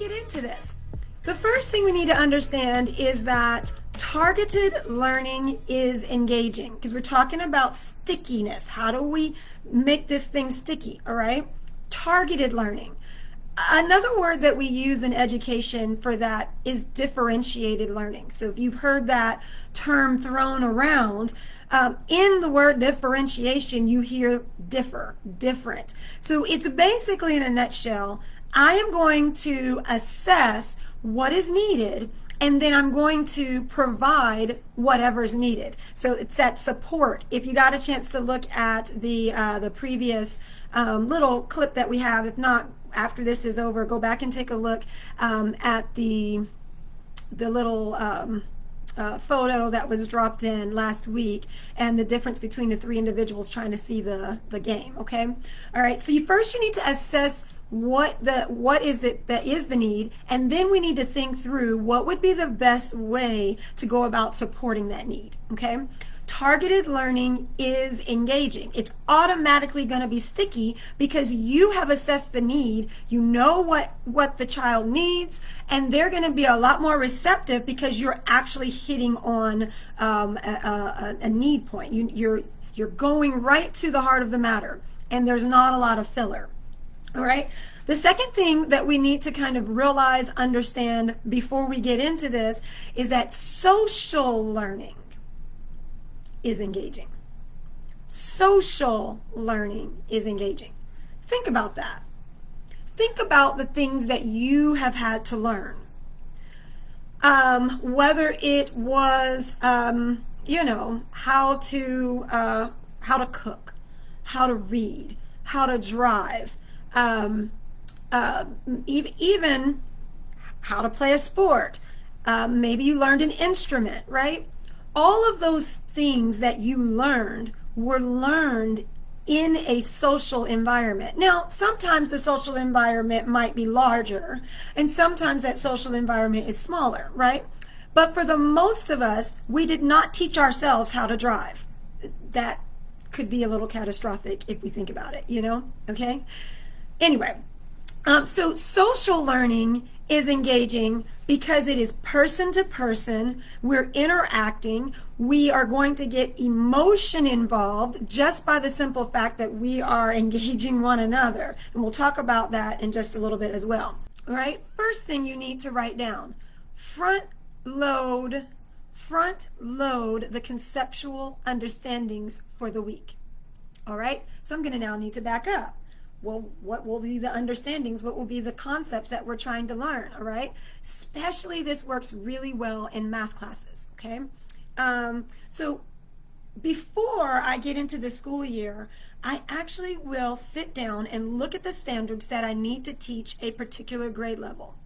get into this. The first thing we need to understand is that targeted learning is engaging because we're talking about stickiness. How do we make this thing sticky? All right. Targeted learning. Another word that we use in education for that is differentiated learning. So if you've heard that term thrown around, in the word differentiation, you hear different. So it's basically, in a nutshell, I am going to assess what is needed, and then I'm going to provide whatever's needed. So it's that support. If you got a chance to look at the previous little clip that we have, if not, after this is over, go back and take a look at the little photo that was dropped in last week and the difference between the three individuals trying to see the game. Okay. All right. So you need to assess what is it that is the need, and then we need to think through what would be the best way to go about supporting that need. Okay. Targeted learning is engaging. It's automatically going to be sticky because you have assessed the need, you know what the child needs, and they're going to be a lot more receptive because you're actually hitting on a need point. You're going right to the heart of the matter, and there's not a lot of filler. All right. The second thing that we need to kind of realize, understand before we get into this is that social learning is engaging. Social learning is engaging. Think about that. Think about the things that you have had to learn. Whether it was, how to cook, how to read, how to drive, even how to play a sport. Maybe you learned an instrument, right? All of those things that you learned were learned in a social environment. Now, sometimes the social environment might be larger, and sometimes that social environment is smaller, right? But for the most of us, we did not teach ourselves how to drive. That could be a little catastrophic if we think about it, okay? Anyway, so social learning is engaging because it is person to person. We're interacting. We are going to get emotion involved just by the simple fact that we are engaging one another. And we'll talk about that in just a little bit as well. All right. First thing you need to write down, front load the conceptual understandings for the week. All right. So I'm going to now need to back up. Well, what will be the understandings? What will be the concepts that we're trying to learn? All right. Especially this works really well in math classes. Okay. So before I get into the school year, I actually will sit down and look at the standards that I need to teach a particular grade level.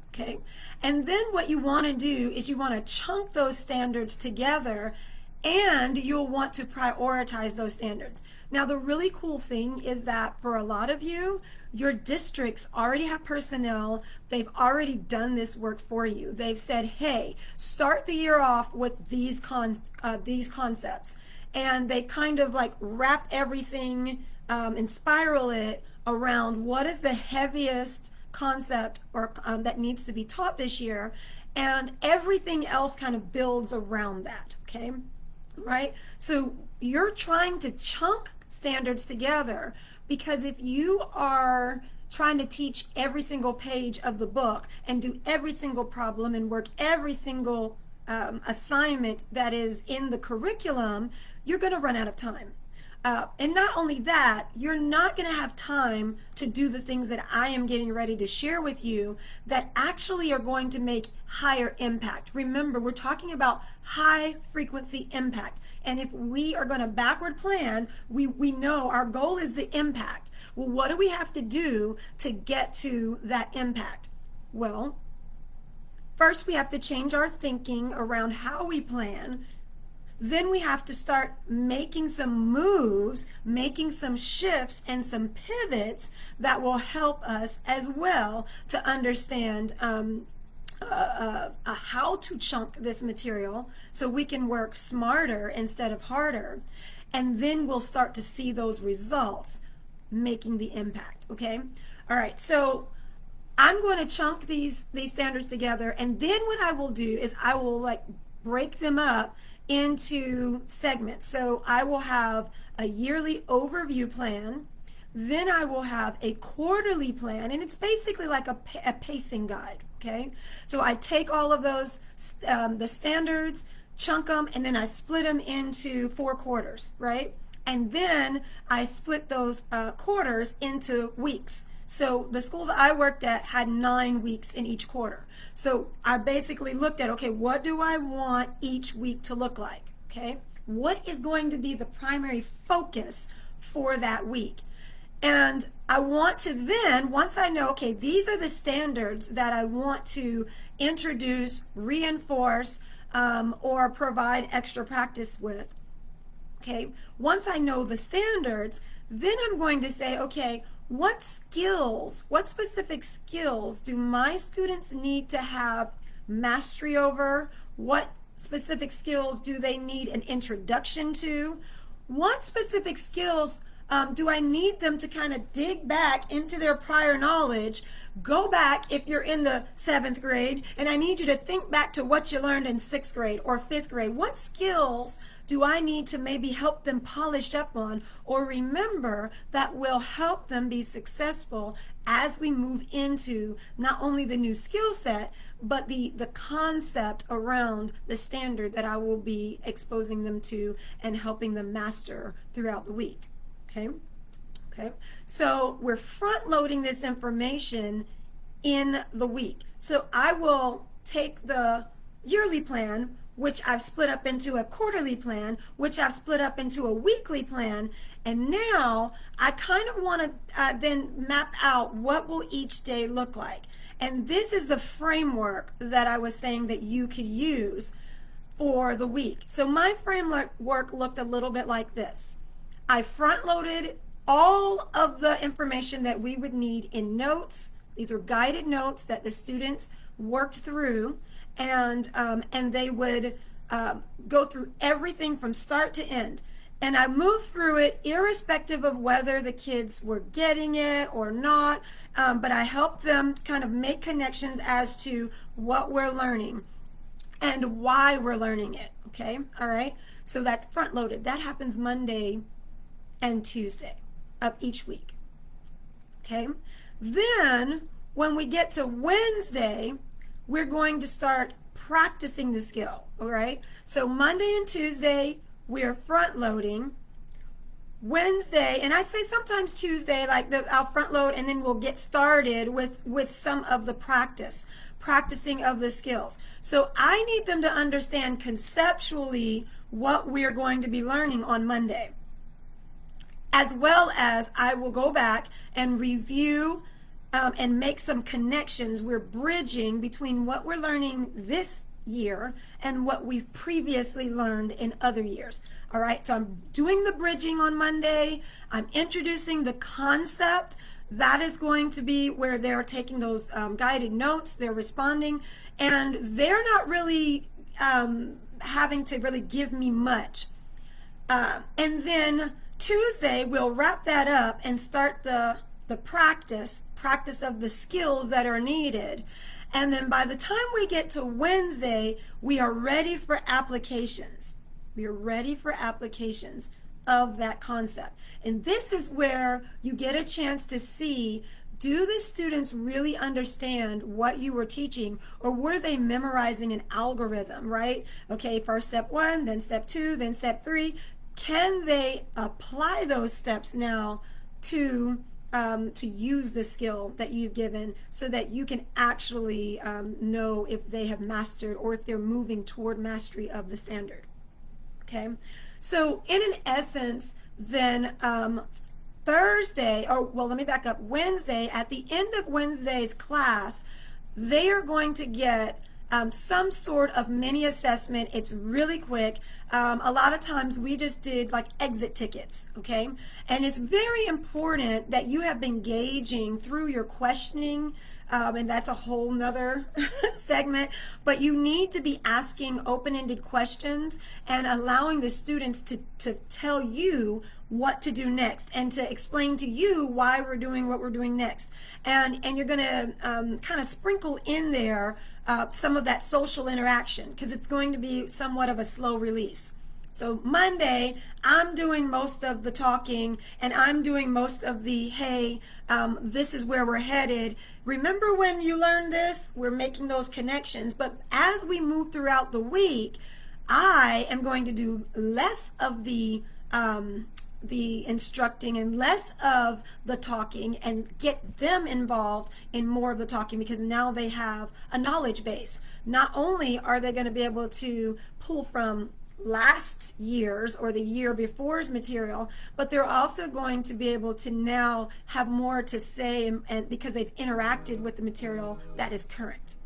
Okay. And then what you want to do is you want to chunk those standards together, and you'll want to prioritize those standards. Now, the really cool thing is that for a lot of you, your districts already have personnel. They've already done this work for you. They've said, hey, start the year off with these concepts. And they kind of like wrap everything and spiral it around what is the heaviest concept or that needs to be taught this year. And everything else kind of builds around that, okay? Right? So you're trying to chunk standards together, because if you are trying to teach every single page of the book and do every single problem and work every single assignment that is in the curriculum, you're going to run out of time. And not only that, you're not going to have time to do the things that I am getting ready to share with you that actually are going to make higher impact. Remember, we're talking about high frequency impact. And if we are going to backward plan, we know our goal is the impact. Well, what do we have to do to get to that impact? Well, first we have to change our thinking around how we plan. Then we have to start making some moves, making some shifts and some pivots that will help us as well to understand how to chunk this material so we can work smarter instead of harder. And then we'll start to see those results making the impact, okay? All right, so I'm going to chunk these standards together, and then what I will do is I will like break them up into segments. So I will have a yearly overview plan, then I will have a quarterly plan, and it's basically like a pacing guide. Okay, so I take all of those the standards, chunk them, and then I split them into 4 quarters, right? And then I split those quarters into weeks. So the schools I worked at had 9 weeks in each quarter. So I basically looked at, okay, what do I want each week to look like? Okay, what is going to be the primary focus for that week? And I want to then, once I know, okay, these are the standards that I want to introduce, reinforce, or provide extra practice with. Okay, once I know the standards, then I'm going to say, okay, what skills, what specific skills do my students need to have mastery over? What specific skills do they need an introduction to? What specific skills do I need them to kind of dig back into their prior knowledge? Go back if you're in the 7th grade, and I need you to think back to what you learned in 6th grade or 5th grade. What skills do I need to maybe help them polish up on or remember that will help them be successful as we move into not only the new skill set, but the concept around the standard that I will be exposing them to and helping them master throughout the week. Okay, so we're front loading this information in the week. So I will take the yearly plan, which I've split up into a quarterly plan, which I've split up into a weekly plan, and now I kind of want to then map out what will each day look like. And this is the framework that I was saying that you could use for the week. So my framework looked a little bit like this. I front loaded all of the information that we would need in notes. These are guided notes that the students worked through, and they would go through everything from start to end. And I moved through it irrespective of whether the kids were getting it or not, but I helped them kind of make connections as to what we're learning and why we're learning it. Okay, all right, so that's front loaded. That happens Monday and Tuesday of each week. Okay, then when we get to Wednesday, we're going to start practicing the skill. All right, so Monday and Tuesday we're front loading. Wednesday, and I say sometimes Tuesday, like I'll front load, and then we'll get started with some of the practicing of the skills. So I need them to understand conceptually what we're going to be learning on Monday, as well as I will go back and review and make some connections. We're bridging between what we're learning this year and what we've previously learned in other years. All right, so I'm doing the bridging on Monday. I'm introducing the concept. That is going to be where they're taking those guided notes, they're responding, and they're not really having to really give me much. And then Tuesday, we'll wrap that up and start the practice of the skills that are needed. And then by the time we get to Wednesday, we are ready for applications. We are ready for applications of that concept. And this is where you get a chance to see, do the students really understand what you were teaching, or were they memorizing an algorithm, right? Okay, first step 1, then step 2, then step 3. Can they apply those steps now to use the skill that you've given, so that you can actually know if they have mastered or if they're moving toward mastery of the standard? Okay, so in an essence, then Thursday, or well, let me back up. Wednesday, at the end of Wednesday's class, they are going to get some sort of mini assessment. It's really quick. A lot of times we just did like exit tickets, okay? And it's very important that you have been gauging through your questioning, and that's a whole nother segment, but you need to be asking open-ended questions and allowing the students to tell you what to do next and to explain to you why we're doing what we're doing next. And you're going to kind of sprinkle in there some of that social interaction because it's going to be somewhat of a slow release. So Monday, I'm doing most of the talking and I'm doing most of the, hey, this is where we're headed. Remember when you learned this? We're making those connections. But as we move throughout the week, I am going to do less of the instructing and less of the talking and get them involved in more of the talking because now they have a knowledge base. Not only are they going to be able to pull from last year's or the year before's material, but they're also going to be able to now have more to say and because they've interacted with the material that is current.